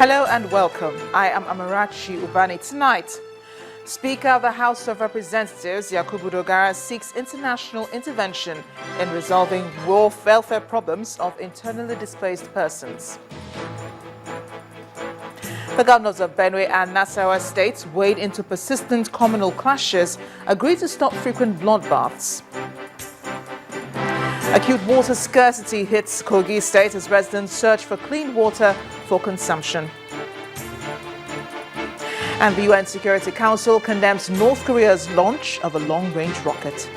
Hello and welcome. I am Amarachi Ubani. Tonight, Speaker of the House of Representatives, Yakubu Dogara, seeks international intervention in resolving welfare problems of internally displaced persons. The governors of Benue and Nasarawa states, wade into persistent communal clashes, agreed to stop frequent bloodbaths. Acute water scarcity hits Kogi State as residents search for clean water for consumption. And the UN Security Council condemns North Korea's launch of a long-range rocket.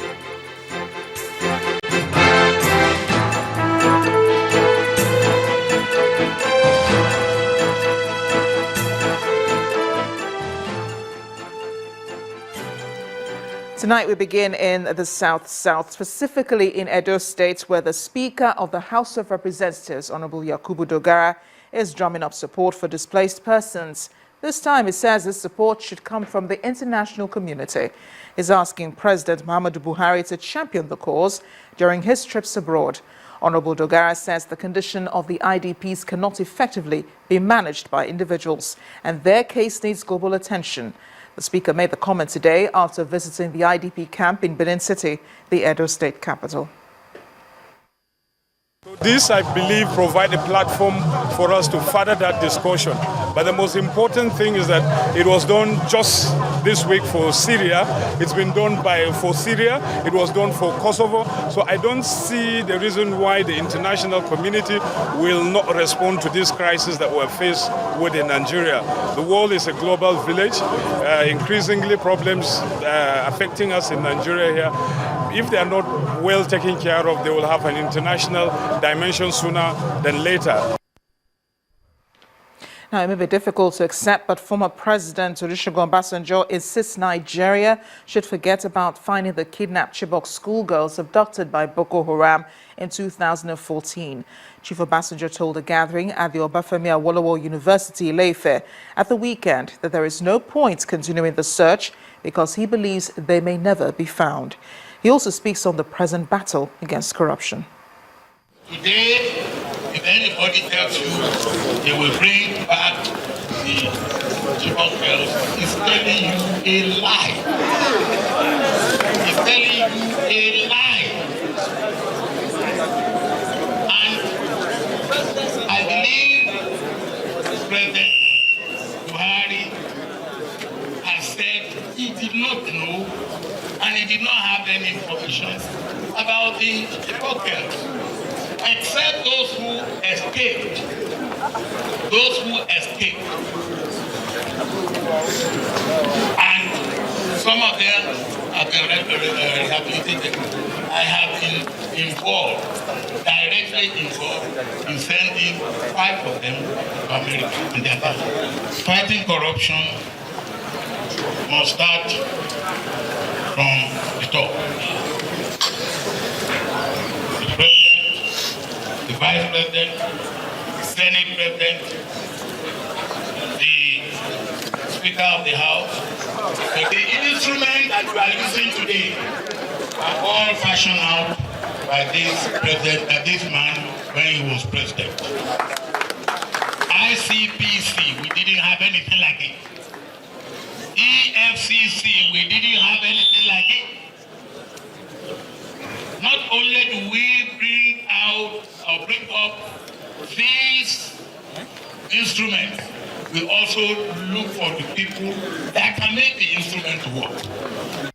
Tonight we begin in the South, specifically in Edo State, where the Speaker of the House of Representatives, Honorable Yakubu Dogara, is drumming up support for displaced persons. This time, he says this support should come from the international community. He's asking President Muhammadu Buhari to champion the cause during his trips abroad. Honorable Dogara says the condition of the IDPs cannot effectively be managed by individuals, and their case needs global attention. The Speaker made the comment today after visiting the IDP camp in Benin City, the Edo State capital. This, I believe, provides a platform for us to further that discussion. But the most important thing is that it was done just this week for Syria. It's been done for Syria. It was done for Kosovo. So I don't see the reason why the international community will not respond to this crisis that we're faced with in Nigeria. The world is a global village. Increasingly problems affecting us in Nigeria here. If they are not well taken care of, they will have an international dimension sooner than later. Now, it may be difficult to accept, but former President Olusegun Obasanjo insists Nigeria should forget about finding the kidnapped Chibok schoolgirls abducted by Boko Haram in 2014. Chief Obasanjo told a gathering at the Obafemi Awolowo University, Ile-Ife, at the weekend that there is no point continuing the search because he believes they may never be found. He also speaks on the present battle against corruption. Today, if anybody tells you they will bring back the Chibok girls, it's telling you a lie. It's telling you a lie. And I believe President Buhari has said he did not know and he did not have any information about the Chibok girls. Except those who escaped. Those who escaped. And some of them have been rehabilitated. I have been involved, directly involved in sending 5 of them to America. Fighting corruption must start from the top. The Vice President, Senate President, the Speaker of the House. The instruments that you are using today are all fashioned out by this man when he was president. ICPC, we didn't have anything like it. EFCC, we didn't have anything like it. Not only do we bring out or bring up these instruments, we also look for the people that can make the instrument work.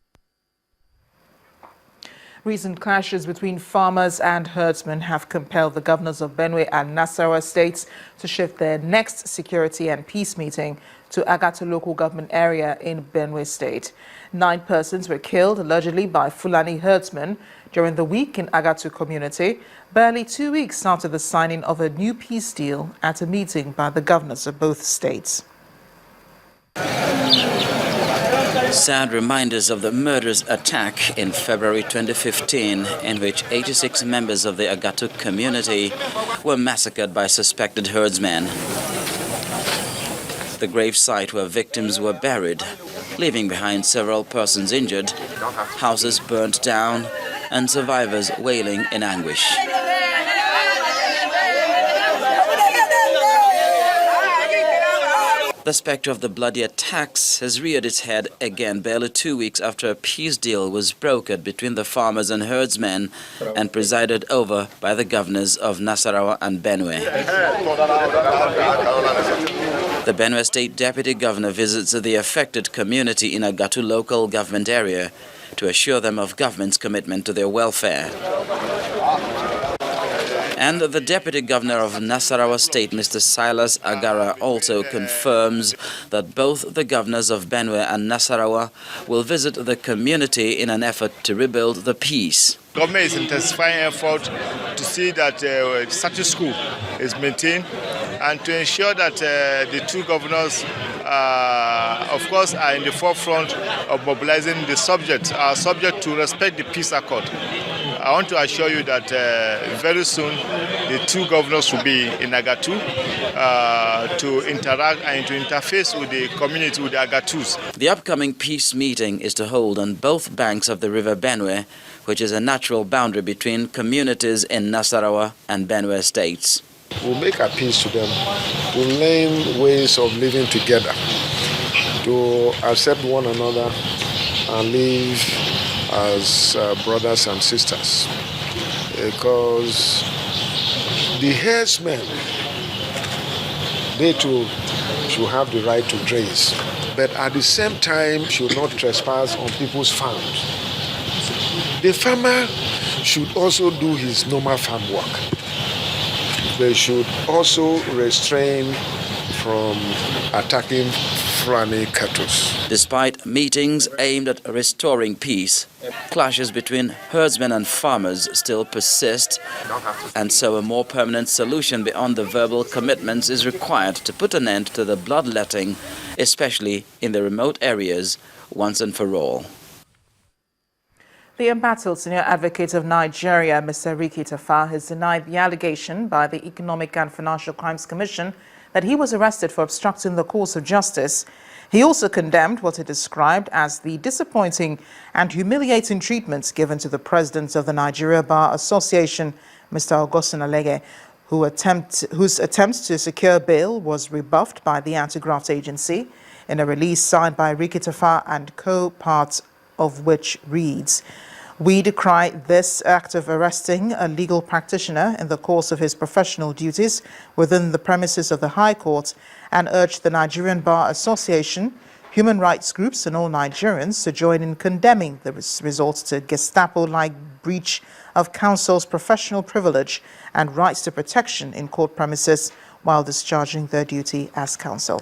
Recent clashes between farmers and herdsmen have compelled the governors of Benue and Nasarawa states to shift their next security and peace meeting to Agatu local government area in Benue State. 9 persons were killed allegedly by Fulani herdsmen during the week in Agatu community, barely 2 weeks after the signing of a new peace deal at a meeting by the governors of both states. Sad reminders of the murderous attack in February 2015 in which 86 members of the Agatu community were massacred by suspected herdsmen. The grave site where victims were buried, leaving behind several persons injured, houses burnt down, and survivors wailing in anguish. The spectre of the bloody attacks has reared its head again barely 2 weeks after a peace deal was brokered between the farmers and herdsmen and presided over by the governors of Nasarawa and Benue. The Benue State Deputy Governor visits the affected community in Agatu local government area to assure them of government's commitment to their welfare. And the Deputy Governor of Nasarawa State, Mr. Silas Agara, also confirms that both the governors of Benue and Nasarawa will visit the community in an effort to rebuild the peace. Government is intensifying effort to see that status quo is maintained and to ensure that the two governors, of course, are in the forefront of mobilizing the subjects, are subject to respect the peace accord. I want to assure you that very soon the two governors will be in Agatu to interact and to interface with the community, with the Agatus. The upcoming peace meeting is to hold on both banks of the river Benue, which is a natural boundary between communities in Nasarawa and Benue states. We'll make appeals to them to learn ways of living together, to accept one another and live as brothers and sisters, because the herdsmen, they too should have the right to graze, but at the same time should not trespass on people's farms. The farmer should also do his normal farm work. They should also restrain from attacking Fulani cattle. Despite meetings aimed at restoring peace, clashes between herdsmen and farmers still persist, and so a more permanent solution beyond the verbal commitments is required to put an end to the bloodletting, especially in the remote areas, once and for all. The embattled senior advocate of Nigeria, Mr. Riki Tafa, has denied the allegation by the Economic and Financial Crimes Commission that he was arrested for obstructing the course of justice. He also condemned what he described as the disappointing and humiliating treatment given to the president of the Nigeria Bar Association, Mr. Augustine Alege, whose attempt to secure bail was rebuffed by the anti-graft agency in a release signed by Riki Tafa and co, part of which reads, "We decry this act of arresting a legal practitioner in the course of his professional duties within the premises of the High Court and urge the Nigerian Bar Association, human rights groups and all Nigerians to join in condemning the resort to Gestapo-like breach of counsel's professional privilege and rights to protection in court premises while discharging their duty as counsel."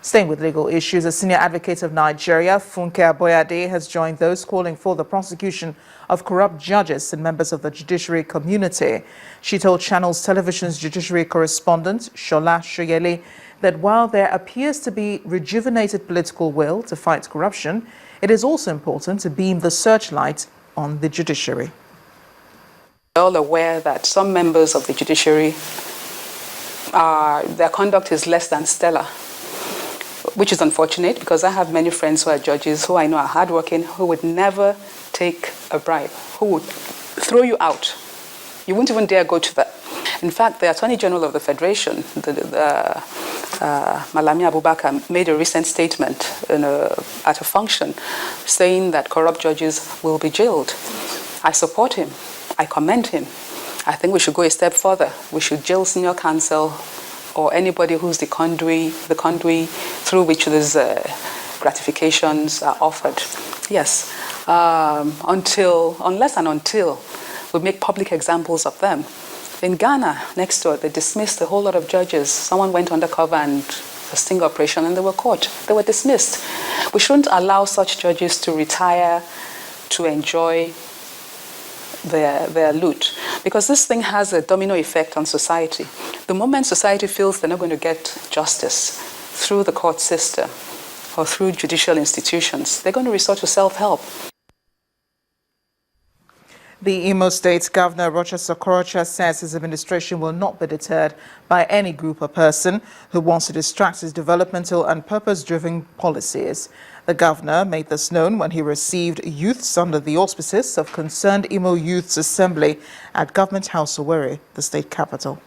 Staying with legal issues, a senior advocate of Nigeria, Funke Aboyade, has joined those calling for the prosecution of corrupt judges and members of the judiciary community. She told Channels Television's judiciary correspondent, Shola Shoyele, that while there appears to be rejuvenated political will to fight corruption, it is also important to beam the searchlight on the judiciary. We're all aware that some members of the judiciary, their conduct is less than stellar, which is unfortunate because I have many friends who are judges who I know are hardworking, who would never take a bribe, who would throw you out. You wouldn't even dare go to that. In fact, the Attorney General of the Federation, Malami Abubakar, made a recent statement at a function saying that corrupt judges will be jailed. I support him. I commend him. I think we should go a step further. We should jail senior counsel or anybody who's the conduit through which these gratifications are offered. Yes, unless and until we make public examples of them. In Ghana, next door, they dismissed a whole lot of judges. Someone went undercover and a sting operation and they were caught. They were dismissed. We shouldn't allow such judges to retire to enjoy their loot, because this thing has a domino effect on society. The moment society feels they're not going to get justice through the court system or through judicial institutions, they're going to resort to self-help. The Imo State Governor, Rochester Okorocha, says his administration will not be deterred by any group or person who wants to distract his developmental and purpose-driven policies. The governor made this known when he received youths under the auspices of Concerned Imo Youths Assembly at Government House, Owerri, the state capital.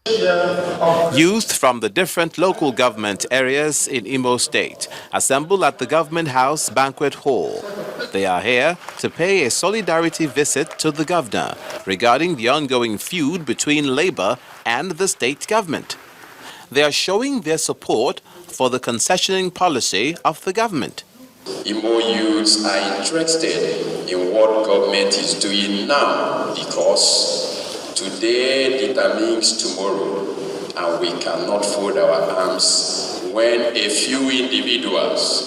Youth from the different local government areas in Imo State assemble at the Government House Banquet Hall. They are here to pay a solidarity visit to the governor regarding the ongoing feud between Labour and the state government. They are showing their support for the concessioning policy of the government. Imo youths are interested in what government is doing now because today determines tomorrow, and we cannot fold our arms when a few individuals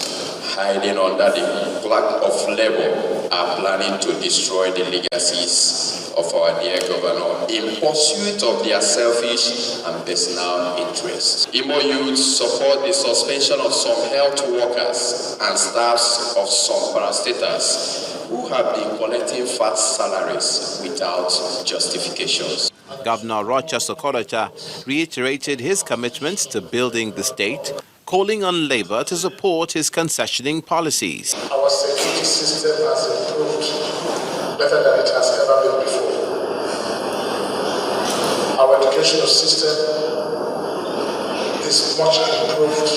hiding under the flag of Labour are planning to destroy the legacies of our dear governor in pursuit of their selfish and personal interests. Imo youths support the suspension of some health workers and staffs of some parastatals who have been collecting fat salaries without justifications. Governor Rochas Okorocha reiterated his commitment to building the state, calling on Labour to support his concessioning policies. Our security system has improved better than it has ever been before. Our educational system is much improved,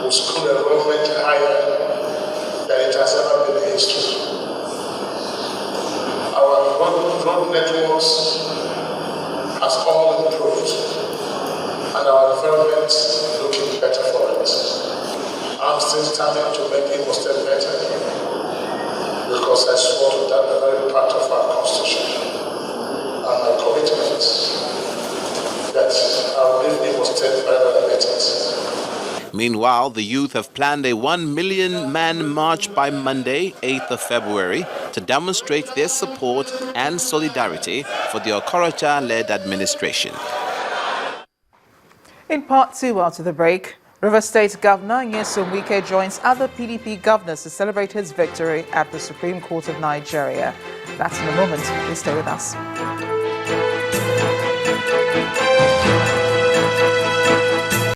with school enrollment higher than it has ever been in history. Our road networks has all improved, and our environment looking better for it. I'm still starting to make Imo State better because I swore to that the very part of our constitution and my commitment that I will leave Imo State better than better. Meanwhile, the youth have planned a 1 million man march by Monday, 8th of February, to demonstrate their support and solidarity for the Okorocha-led administration. In part two, after the break, River State Governor Nyesom Wike joins other PDP governors to celebrate his victory at the Supreme Court of Nigeria. That's in a moment. Please stay with us.